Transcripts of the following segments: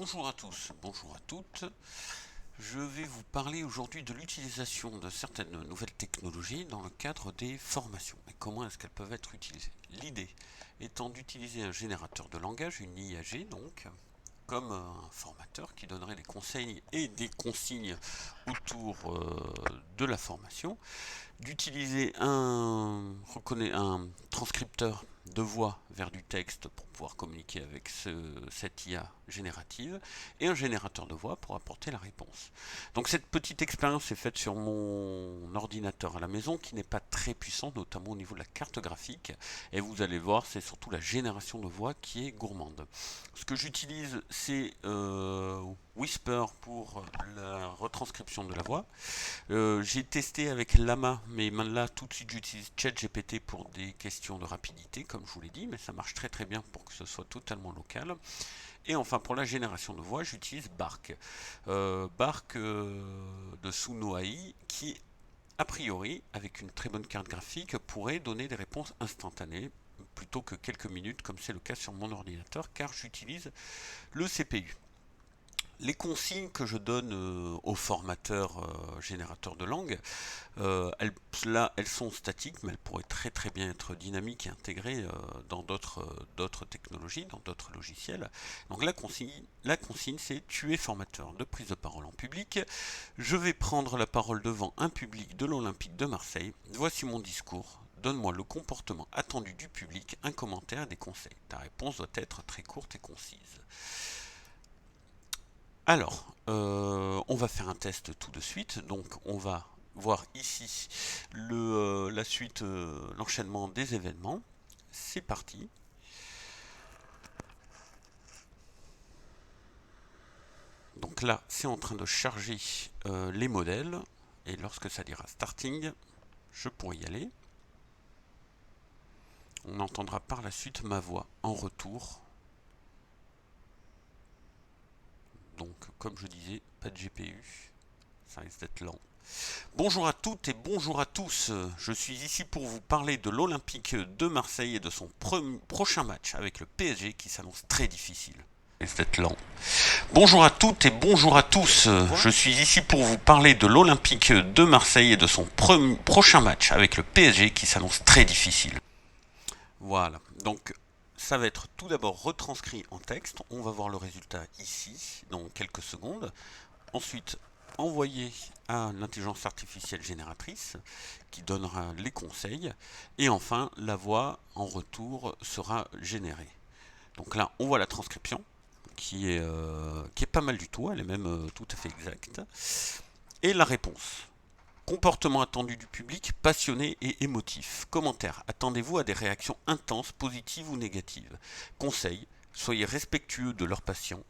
Bonjour à tous, bonjour à toutes. Je vais vous parler aujourd'hui de l'utilisation de certaines nouvelles technologies dans le cadre des formations et comment est-ce qu'elles peuvent être utilisées. L'idée étant d'utiliser un générateur de langage, une IAG donc, comme un formateur qui donnerait des conseils et des consignes autour de la formation, d'utiliser un transcripteur de voix vers du texte pour pouvoir communiquer avec cette IA générative et un générateur de voix pour apporter la réponse. Donc cette petite expérience est faite sur mon ordinateur à la maison qui n'est pas très puissant, notamment au niveau de la carte graphique, et vous allez voir c'est surtout la génération de voix qui est gourmande. Ce que j'utilise c'est Whisper pour la retranscription de la voix. J'ai testé avec Lama, mais là tout de suite j'utilise ChatGPT pour des questions de rapidité, comme je vous l'ai dit, mais ça marche très très bien pour que ce soit totalement local. Et enfin pour la génération de voix, j'utilise Bark. Bark de Suno AI qui, a priori, avec une très bonne carte graphique, pourrait donner des réponses instantanées plutôt que quelques minutes comme c'est le cas sur mon ordinateur car j'utilise le CPU. Les consignes que je donne aux formateurs générateurs de langue, elles sont statiques, mais elles pourraient très très bien être dynamiques et intégrées dans d'autres technologies, dans d'autres logiciels. Donc la consigne c'est tu es formateur de prise de parole en public. Je vais prendre la parole devant un public de l'Olympique de Marseille. Voici mon discours. Donne-moi le comportement attendu du public, un commentaire et des conseils. Ta réponse doit être très courte et concise. Alors, on va faire un test tout de suite. Donc, on va voir ici la suite, l'enchaînement des événements. C'est parti. Donc là, c'est en train de charger les modèles. Et lorsque ça dira starting, je pourrai y aller. On entendra par la suite ma voix en retour. Donc, comme je disais, pas de GPU. Ça risque d'être lent. Bonjour à toutes et bonjour à tous. Je suis ici pour vous parler de l'Olympique de Marseille et de son prochain match avec le PSG qui s'annonce très difficile. C'est lent. Bonjour à toutes et bonjour à tous. Je suis ici pour vous parler de l'Olympique de Marseille et de son prochain match avec le PSG qui s'annonce très difficile. Voilà. Donc ça va être tout d'abord retranscrit en texte. On va voir le résultat ici dans quelques secondes. Ensuite, envoyé à l'intelligence artificielle génératrice qui donnera les conseils. Et enfin, la voix en retour sera générée. Donc là, on voit la transcription qui est pas mal du tout. Elle est même tout à fait exacte. Et la réponse. Comportement attendu du public, passionné et émotif. Commentaire. Attendez-vous à des réactions intenses, positives ou négatives. Conseil. Soyez respectueux de leurs patients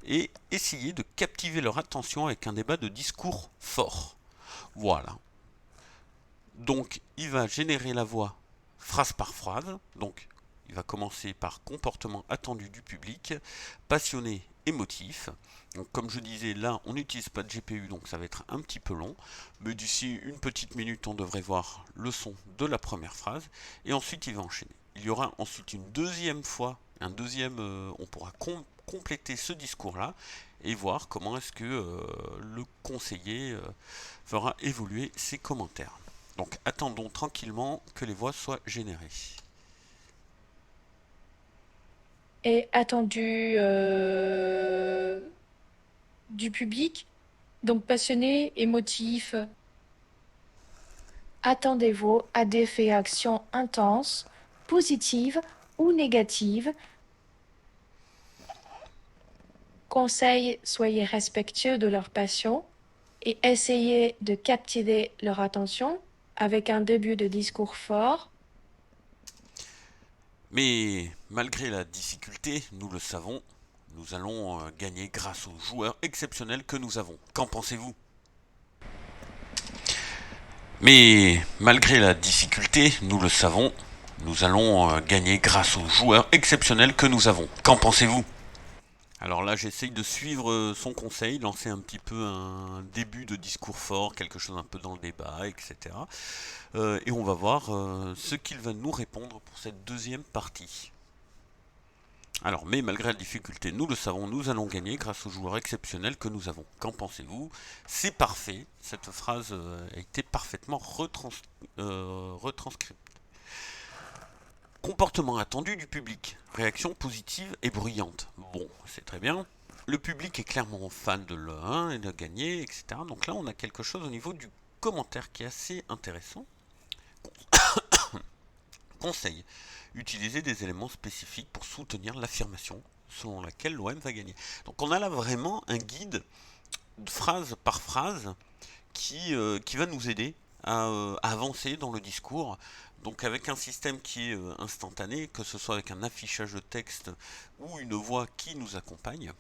et essayez de captiver leur attention avec un débat de discours fort. Voilà. Donc, il va générer la voix phrase par phrase. Donc, il va commencer par comportement attendu du public, passionné, émotif. Donc, comme je disais, là, on n'utilise pas de GPU, donc ça va être un petit peu long. Mais d'ici une petite minute, on devrait voir le son de la première phrase. Et ensuite, il va enchaîner. Il y aura ensuite une deuxième fois, on pourra compléter ce discours-là et voir comment est-ce que le conseiller fera évoluer ses commentaires. Donc attendons tranquillement que les voix soient générées. Est attendu du public, donc passionné, émotif. Attendez-vous à des réactions intenses, positives ou négatives. Conseil, soyez respectueux de leurs passions et essayez de captiver leur attention avec un début de discours fort. Mais malgré la difficulté, nous le savons, nous allons gagner grâce aux joueurs exceptionnels que nous avons. Qu'en pensez-vous? Mais malgré la difficulté, nous le savons, nous allons gagner grâce aux joueurs exceptionnels que nous avons. Qu'en pensez-vous? Alors là, j'essaye de suivre son conseil, lancer un petit peu un début de discours fort, quelque chose un peu dans le débat, etc. Et on va voir ce qu'il va nous répondre pour cette deuxième partie. Alors, mais malgré la difficulté, nous le savons, nous allons gagner grâce aux joueurs exceptionnels que nous avons. Qu'en pensez-vous? C'est parfait. Cette phrase a été parfaitement retranscrite. Comportement attendu du public. Réaction positive et bruyante. Bon, c'est très bien. Le public est clairement fan de l'un et de gagner, etc. Donc là, on a quelque chose au niveau du commentaire qui est assez intéressant. Conseil. Utiliser des éléments spécifiques pour soutenir l'affirmation selon laquelle l'OM va gagner. Donc on a là vraiment un guide, phrase par phrase, qui va nous aider à avancer dans le discours. Donc avec un système qui est instantané, que ce soit avec un affichage de texte ou une voix qui nous accompagne,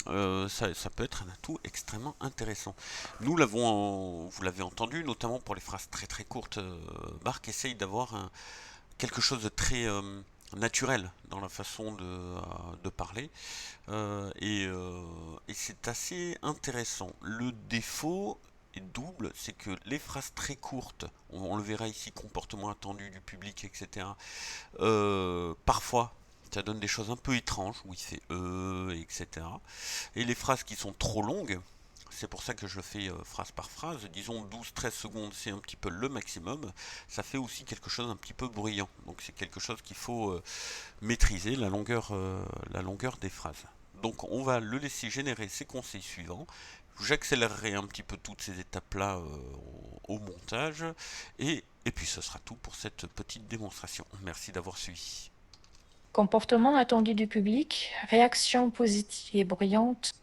ça peut être un atout extrêmement intéressant. Vous l'avez entendu, notamment pour les phrases très très courtes, Bark essaye d'avoir quelque chose de très naturel dans la façon de parler. Et c'est assez intéressant. Le défaut est double, c'est que les phrases très courtes, on le verra ici, comportement attendu du public, etc. Parfois, ça donne des choses un peu étranges, où il fait etc. Et les phrases qui sont trop longues, c'est pour ça que je fais phrase par phrase, disons 12-13 secondes, c'est un petit peu le maximum, ça fait aussi quelque chose un petit peu bruyant. Donc c'est quelque chose qu'il faut maîtriser, la longueur des phrases. Donc on va le laisser générer ses conseils suivants. J'accélérerai un petit peu toutes ces étapes-là au montage. Et puis ce sera tout pour cette petite démonstration. Merci d'avoir suivi. Comportement attendu du public, réaction positive et bruyante,